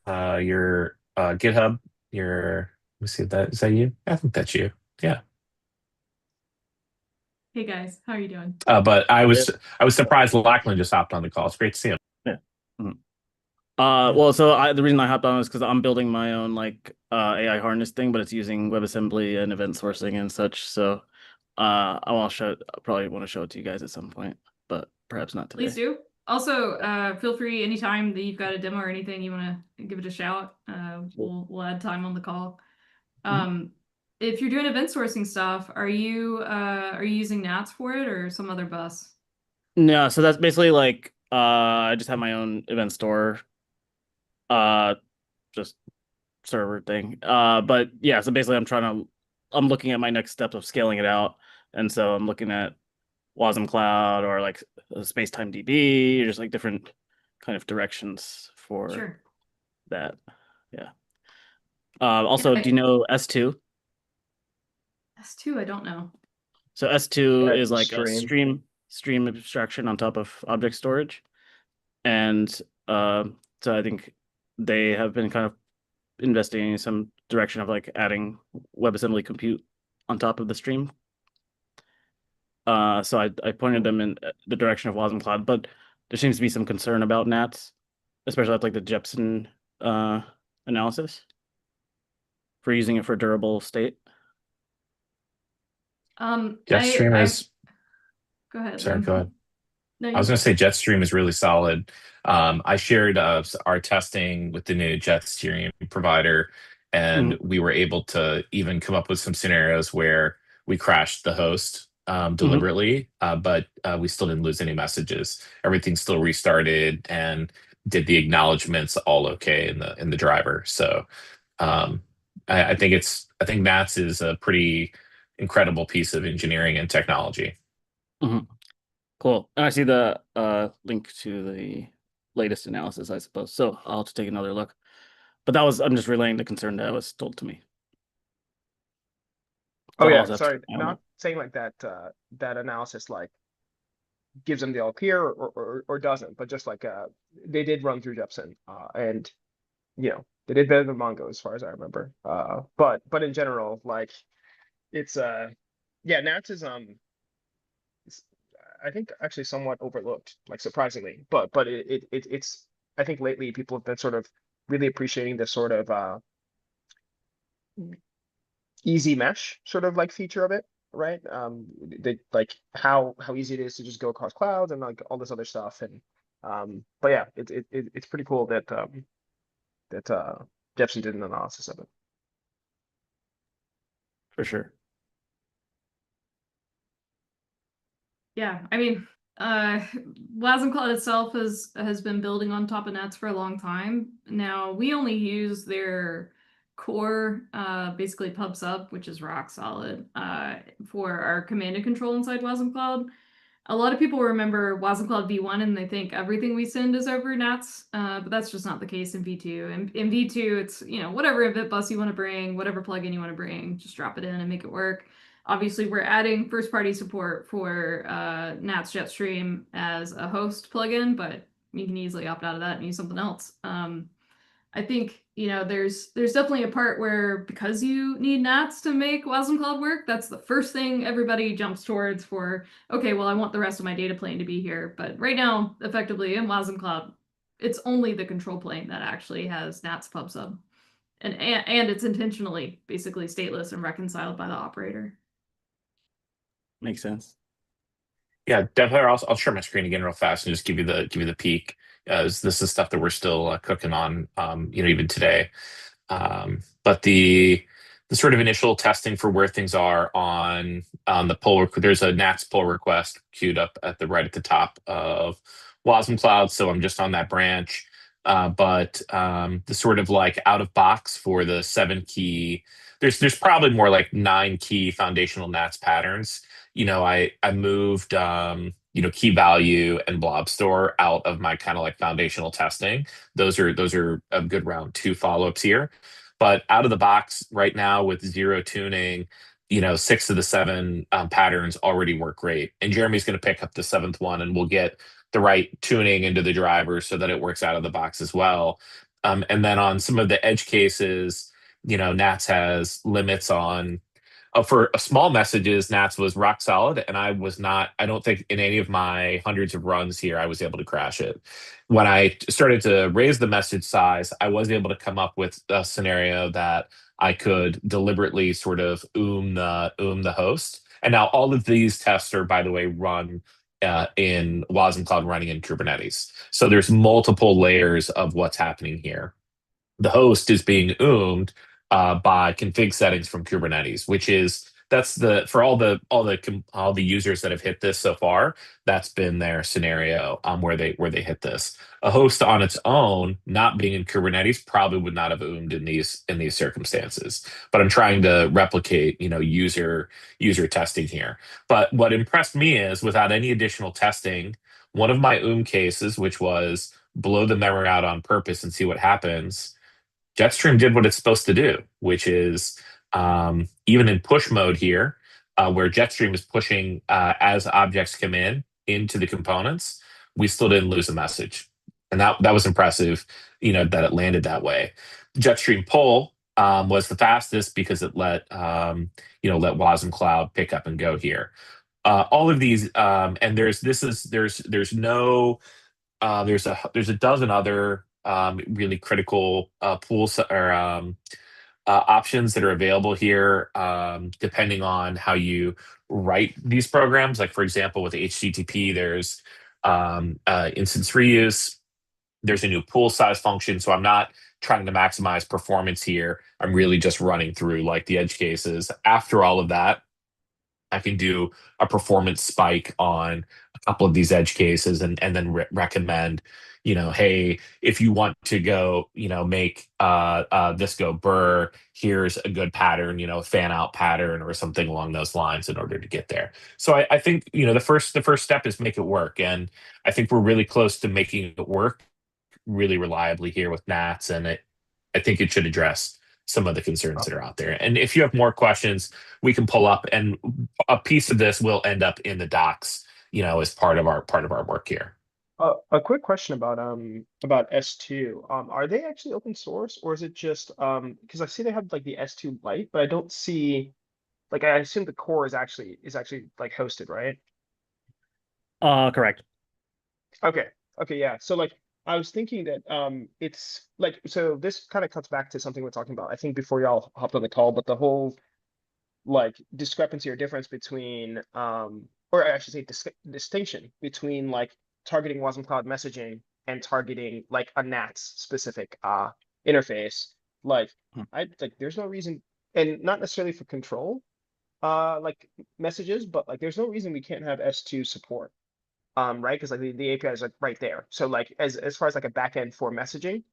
GitHub? Let me see if is that you? I think that's you. Yeah. Hey guys, how are you doing? But I was surprised Lachlan just hopped on the call. It's great to see him. Yeah. Well, so the reason I hopped on is because I'm building my own like AI harness thing, but it's using WebAssembly and event sourcing and such. So probably want to show it to you guys at some point, but perhaps not today. Please do. Also, feel free anytime that you've got a demo or anything you want to give it a shout. We'll add time on the call. If you're doing event sourcing stuff, are you using NATS for it or some other bus? No, so that's basically like I just have my own event store, just server thing. But yeah, so basically I'm looking at my next steps of scaling it out, and so I'm looking at wasmCloud or like space-time DB, or just like different kind of directions for that. Yeah. Also, do you know S2? S2, I don't know. So S2 is like a Stream. stream abstraction on top of object storage. And so I think they have been kind of investing in some direction of like adding WebAssembly compute on top of the stream. So I pointed them in the direction of wasmCloud, but there seems to be some concern about NATS, especially at like the Jepsen analysis for using it for durable state. JetStream is. Go ahead. Sorry, go ahead. No, I was going to say JetStream is really solid. I shared our testing with the new JetStream provider, and we were able to even come up with some scenarios where we crashed the host deliberately, but we still didn't lose any messages. Everything still restarted and did the acknowledgements all okay in the driver. So I think NATS is a pretty incredible piece of engineering and technology. Cool. And I see the link to the latest analysis, I suppose. So I'll have to take another look. But I'm just relaying the concern that was told to me. Oh yeah, sorry, not saying like that that analysis like gives them the all clear or doesn't, but just like they did run through Jepsen and they did better than Mongo as far as I remember. But in general, like it's NATS is I think actually somewhat overlooked, like surprisingly, but it's I think lately people have been sort of really appreciating this sort of easy mesh sort of like feature of it, right? They like how easy it is to just go across clouds and like all this other stuff, and but yeah, it's pretty cool that Jepsen did an analysis of it. For sure. Yeah, I mean, wasmCloud itself has been building on top of NATS for a long time. Now we only use their core, basically pub sub, which is rock solid, for our command and control inside wasmCloud. A lot of people remember wasmCloud v1 and they think everything we send is over NATS, but that's just not the case in v2. In v2, it's whatever event bus you want to bring, whatever plugin you want to bring, just drop it in and make it work. Obviously, we're adding first-party support for NATS JetStream as a host plugin, but you can easily opt out of that and use something else. I think there's definitely a part where because you need NATS to make wasmCloud work, that's the first thing everybody jumps towards for. Okay, well, I want the rest of my data plane to be here, but right now, effectively in wasmCloud, it's only the control plane that actually has NATS pub sub, and it's intentionally basically stateless and reconciled by the operator. Makes sense. Yeah, definitely. I'll share my screen again real fast and just give you the peek. This is stuff that we're still cooking on, even today. But the sort of initial testing for where things are on the pull. There's a NATS pull request queued up right at the top of wasmCloud, so I'm just on that branch. But the sort of like out of box for the 7 key. There's probably more like 9 key foundational NATS patterns. I moved key value and blob store out of my kind of like foundational testing. Those are a good round 2 follow-ups here. But out of the box right now with 0 tuning, 6 of the 7 patterns already work great. And Jeremy's going to pick up the 7th one, and we'll get the right tuning into the driver so that it works out of the box as well. And then on some of the edge cases, NATS has limits on. For small messages, NATS was rock solid, and I don't think in any of my hundreds of runs here, I was able to crash it. When I started to raise the message size, I was able to come up with a scenario that I could deliberately sort of the host. And now all of these tests are, by the way, run in wasmCloud running in Kubernetes. So there's multiple layers of what's happening here. The host is being by config settings from Kubernetes, for all the users that have hit this so far, that's been their scenario where they hit this. A host on its own, not being in Kubernetes, probably would not have in these circumstances. But I'm trying to replicate, user testing here. But what impressed me is, without any additional testing, one of my cases, which was blow the memory out on purpose and see what happens, JetStream did what it's supposed to do, which is even in push mode here, where JetStream is pushing as objects come into the components, we still didn't lose a message. And that was impressive, that it landed that way. JetStream pull was the fastest because it let wasmCloud pick up and go here. All of these, and there's a dozen other really critical pools or options that are available here, depending on how you write these programs. Like, for example, with HTTP, there's instance reuse. There's a new poolSize function. So I'm not trying to maximize performance here. I'm really just running through like the edge cases. After all of that, I can do a performance spike on a couple of these edge cases and then recommend, hey, if you want to go, make this go burr, here's a good pattern, fan out pattern or something along those lines in order to get there. So I think, the first step is make it work. And I think we're really close to making it work really reliably here with NATS. And I think it should address some of the concerns that are out there. And if you have more questions, we can pull up, and a piece of this will end up in the docs, as part of our work here. A quick question about S2. Are they actually open source, or is it just because I see they have like the S2 Lite, but I don't see, like, I assume the core is actually like hosted, right? Correct. Okay, yeah. So like I was thinking that it's like, so this kind of cuts back to something we're talking about, I think, before y'all hopped on the call, but the whole like discrepancy or difference between or I should say distinction between like targeting wasmCloud messaging and targeting like a NATS specific interface. Like there's no reason, and not necessarily for control like messages, but like there's no reason we can't have S2 support. Right, because like the API is like right there. So like as far as like a backend for messaging,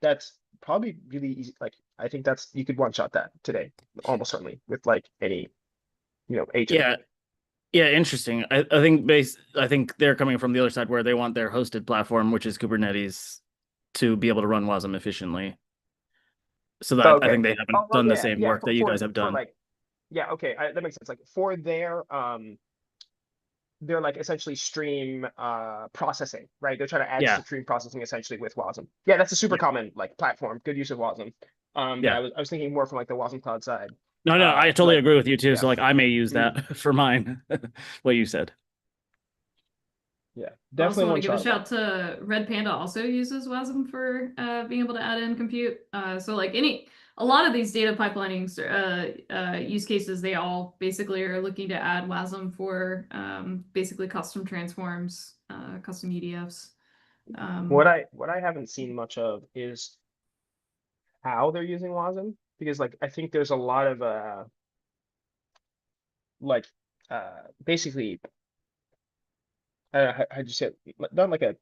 that's probably really easy. Like I think you could one shot that today, almost certainly, with like any agent. Yeah, interesting. I think they're coming from the other side where they want their hosted platform, which is Kubernetes, to be able to run Wasm efficiently. So that I think they haven't done the same work that you guys have done. That makes sense. Like for they're like essentially stream processing, right? They're trying to add stream processing essentially with Wasm. Yeah, that's a super common like platform. Good use of Wasm. I was thinking more from like the wasmCloud side. No, I totally agree with you too. So like I may use that for mine. What you said. Yeah, definitely. I also want to give a shot shout to Red Panda also uses Wasm for being able to add in compute. So like a lot of these data pipelining use cases, they all basically are looking to add Wasm for basically custom transforms, custom UDFs. What I haven't seen much of is how they're using Wasm, because like I think there's a lot of basically how you say it? Not like a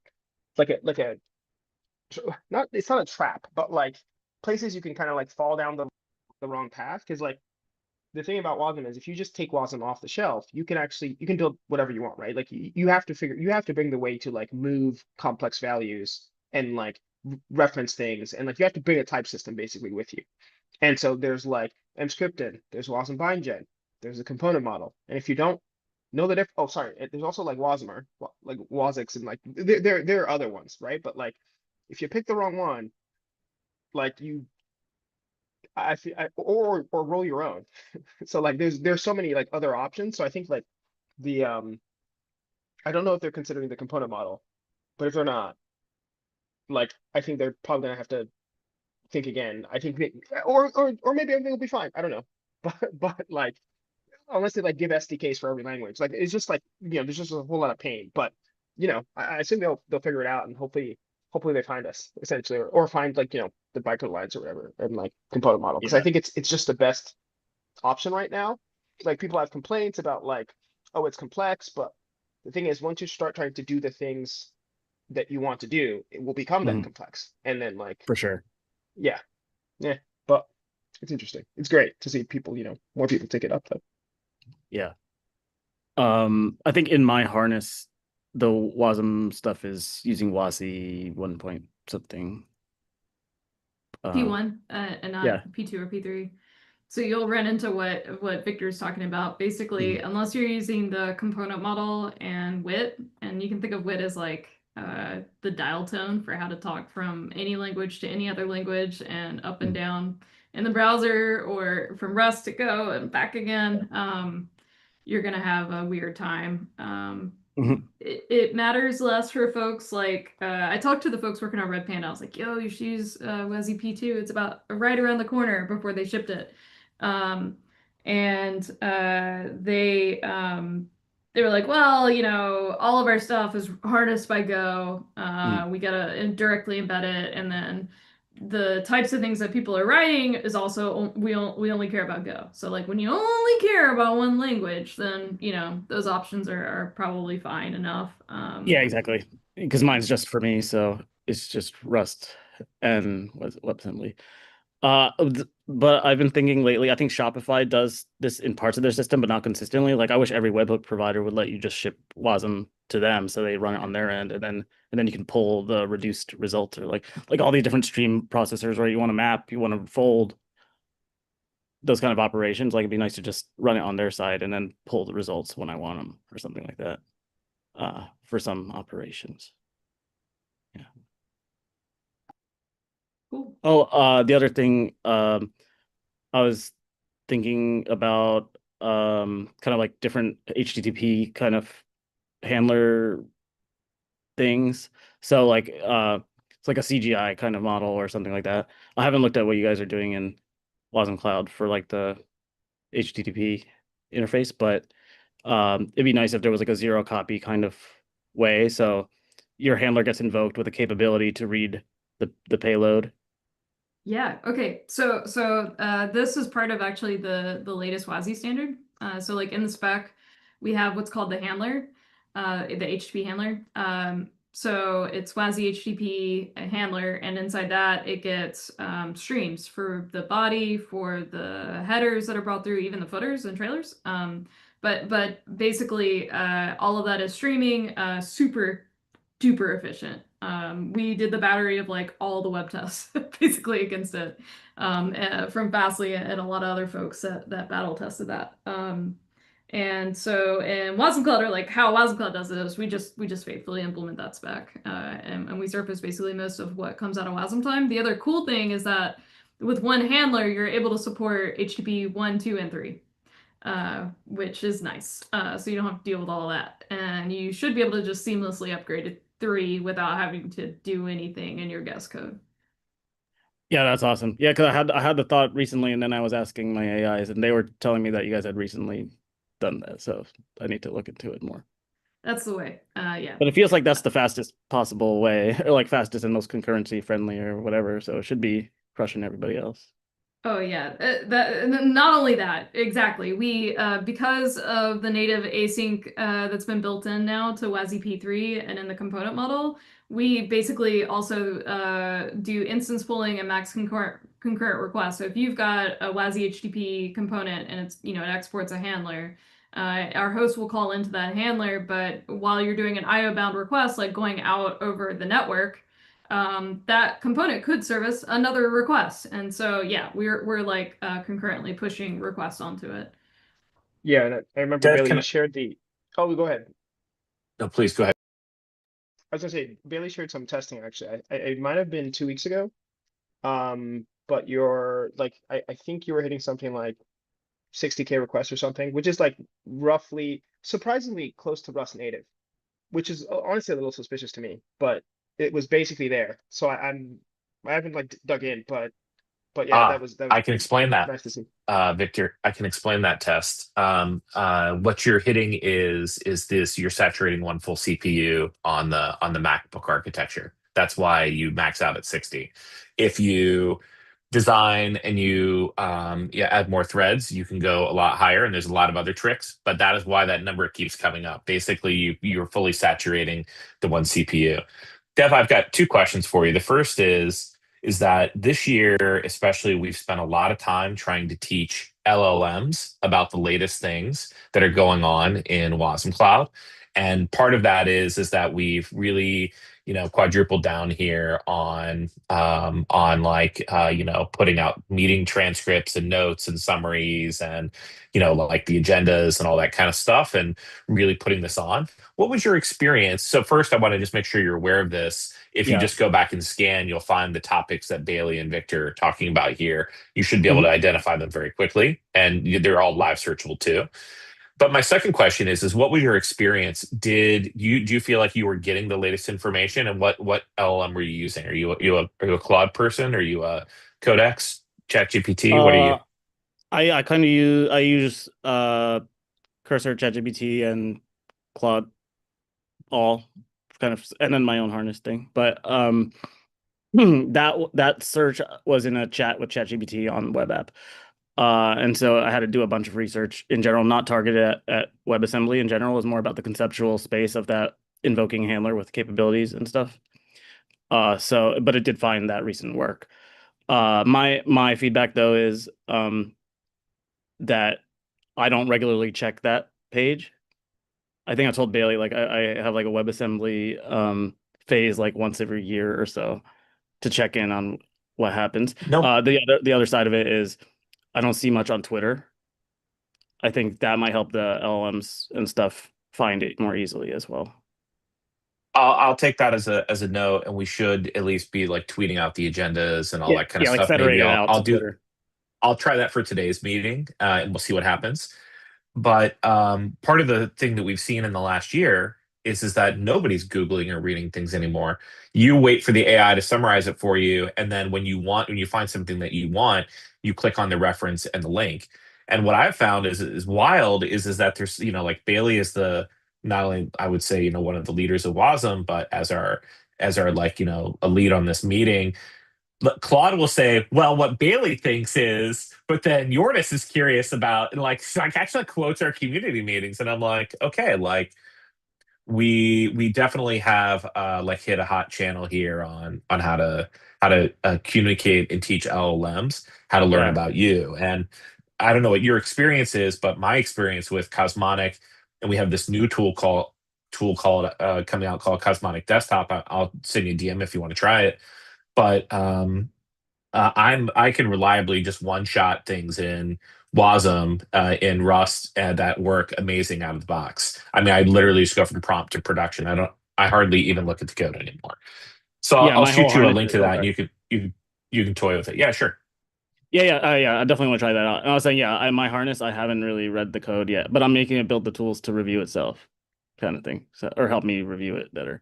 not, it's not a trap, but like places you can kind of like fall down the wrong path. Because like the thing about Wasm is if you just take Wasm off the shelf, you can build whatever you want, right? Like you have to bring the way to like move complex values and like reference things, and like you have to bring a type system basically with you. And so there's like mscripted, there's Wasm bindgen, there's a component model. And if you don't know the oh, sorry, there's also like Wasmer, like Wasix, and like there are other ones, right? But like if you pick the wrong one, like I feel, or roll your own. So like there's so many like other options. So I think like the I don't know if they're considering the component model, but if they're not, like I think they're probably gonna have to think again. I think or maybe everything will be fine. I don't know. But like unless they like give SDKs for every language, like it's just like, you know, there's just a whole lot of pain. But you know, I assume they'll figure it out, and hopefully they find us essentially, or find like, you know, the bytecode lines or whatever, and like component model, because I think it's just the best option right now. Like people have complaints about like, oh, it's complex, but the thing is, once you start trying to do the things that you want to do, it will become then complex, and then like For sure. yeah, but it's interesting. It's great to see people, you know, more people take it up though. Yeah. I think in my harness, the Wasm stuff is using WASI 1 point something. P1 and not yeah. P2 or P3. So you'll run into what Victor's talking about. Basically, unless you're using the component model and WIT, and you can think of WIT as like the dial tone for how to talk from any language to any other language and up and down in the browser, or from Rust to Go and back again. You're gonna have a weird time. It matters less for folks like I talked to the folks working on Red Panda. I was like, yo, you should use WASI P2. It's about right around the corner before they shipped it. And they were like, well, you know, all of our stuff is harnessed by Go. We gotta directly embed it, and then the types of things that people are writing is also we only care about Go. So like when you only care about one language, then you know those options are probably fine enough. Yeah, exactly. Because mine's just for me, so it's just Rust and WebAssembly. But I've been thinking lately, I think Shopify does this in parts of their system, but not consistently. Like I wish every webhook provider would let you just ship Wasm to them, so they run it on their end, and then you can pull the reduced result, or like all these different stream processors, where you want to map, you want to fold, those kind of operations. Like it'd be nice to just run it on their side and then pull the results when I want them, or something like that. For some operations. Yeah. Cool. Oh, the other thing, I was thinking about kind of like different HTTP kind of handler things. So like it's like a CGI kind of model or something like that. I haven't looked at what you guys are doing in wasmCloud for like the HTTP interface, but it'd be nice if there was like a zero copy kind of way. So your handler gets invoked with a capability to read the payload. Yeah. Okay. So this is part of actually the latest WASI standard. So like in the spec, we have what's called the handler, the HTTP handler. So it's WASI HTTP handler, and inside that it gets streams for the body, for the headers that are brought through, even the footers and trailers. But basically all of that is streaming, super duper efficient. We did the battery of like all the web tests basically against it from Fastly and a lot of other folks that battle tested that. And so in wasmCloud, or like how wasmCloud does it is we just faithfully implement that spec and we surface basically most of what comes out of Wasm time. The other cool thing is that with one handler, you're able to support HTTP 1, 2, and 3. Which is nice. So you don't have to deal with all that. And you should be able to just seamlessly upgrade to 3 without having to do anything in your guest code. Yeah, that's awesome. Yeah, because I had the thought recently, and then I was asking my AIs, and they were telling me that you guys had recently done that. So I need to look into it more. That's the way. Yeah. But it feels like that's the fastest possible way, or like fastest and most concurrency friendly or whatever. So it should be crushing everybody else. Oh yeah, not only that, exactly. We because of the native async that's been built in now to WASI P3 and in the component model, we basically also do instance pooling and max concurrent requests. So if you've got a WASI HTTP component and it's, you know, it exports a handler, our host will call into that handler, but while you're doing an IO bound request, like going out over the network, that component could service another request. And so, yeah, we're like concurrently pushing requests onto it. Yeah, and I remember Dev, Bailey, can you I, shared the. Oh, go ahead. no, please go ahead. I was gonna say Bailey shared some testing actually. It might have been 2 weeks ago. But you're like I think you were hitting something like 60K requests or something, which is like roughly surprisingly close to Rust native, which is honestly a little suspicious to me, but it was basically there. So I haven't like dug in, but yeah, that was I can explain that, nice to see. Victor. I can explain that test. What you're hitting is this: you're saturating one full CPU on the MacBook architecture. That's why you max out at 60. If you design and you add more threads, you can go a lot higher, and there's a lot of other tricks. But that is why that number keeps coming up. Basically, you're fully saturating the one CPU. Dev, I've got two questions for you. The first is that this year, especially, we've spent a lot of time trying to teach LLMs about the latest things that are going on in wasmCloud. And part of that is that we've really, quadrupled down here on like, putting out meeting transcripts and notes and summaries and, like the agendas and all that kind of stuff, and really putting this on. What was your experience? So first, I want to just make sure you're aware of this. If you Yeah. just go back and scan, you'll find the topics that Bailey and Victor are talking about here. You should be able Mhm. to identify them very quickly, and they're all live searchable too. But my second question is what was your experience? Do you feel like you were getting the latest information, and what LLM were you using? Are you a Claude person? Are you a Codex, ChatGPT? What are you? I kind of use Cursor, ChatGPT, and Claude, all kind of, and then my own harness thing. But that search was in a chat with ChatGPT on web app. And so I had to do a bunch of research in general, not targeted at WebAssembly in general. It was more about the conceptual space of that invoking handler with capabilities and stuff. But it did find that recent work. My feedback though is that I don't regularly check that page. I think I told Bailey like I have like a WebAssembly phase like once every year or so to check in on what happens. No. The other side of it is I don't see much on Twitter. I think that might help the LLMs and stuff find it more easily as well. I'll take that as a note, and we should at least be like tweeting out the agendas and all that kind of Like stuff. federate Maybe it out to Twitter. I'll try that for today's meeting, and we'll see what happens. But part of the thing that we've seen in the last year is that nobody's Googling or reading things anymore. You wait for the AI to summarize it for you, and then when you find something that you want, you click on the reference and the link. And what I've found is wild is that there's, like Bailey is the, not only I would say, one of the leaders of Wasm, but as our like, a lead on this meeting. Claude will say, well, what Bailey thinks is, but then Yortis is curious about, and like, so actually quotes our community meetings. And I'm like, okay, like we definitely have like hit a hot channel here on how to communicate and teach LLMs how to learn about you. And I don't know what your experience is, but my experience with Cosmonic, and we have this new tool called coming out called Cosmonic Desktop. I'll send you a DM if you want to try it. But I can reliably just one shot things in Wasm in Rust that work amazing out of the box. I mean, I literally just go from prompt to production. I hardly even look at the code anymore. So I'll shoot you a link to that, and you can toy with it. Yeah, sure. Yeah. I definitely want to try that out. And I was saying, my harness, I haven't really read the code yet, but I'm making it build the tools to review itself, kind of thing. So, or help me review it better.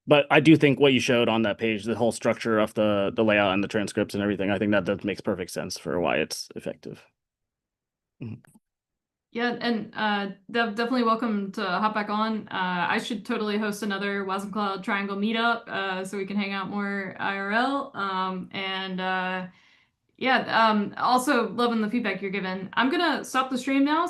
But I do think what you showed on that page, the whole structure of the layout and the transcripts and everything, I think that makes perfect sense for why it's effective. Yeah, and definitely welcome to hop back on. I should totally host another wasmCloud Triangle meetup so we can hang out more IRL. Also loving the feedback you're giving. I'm gonna stop the stream now.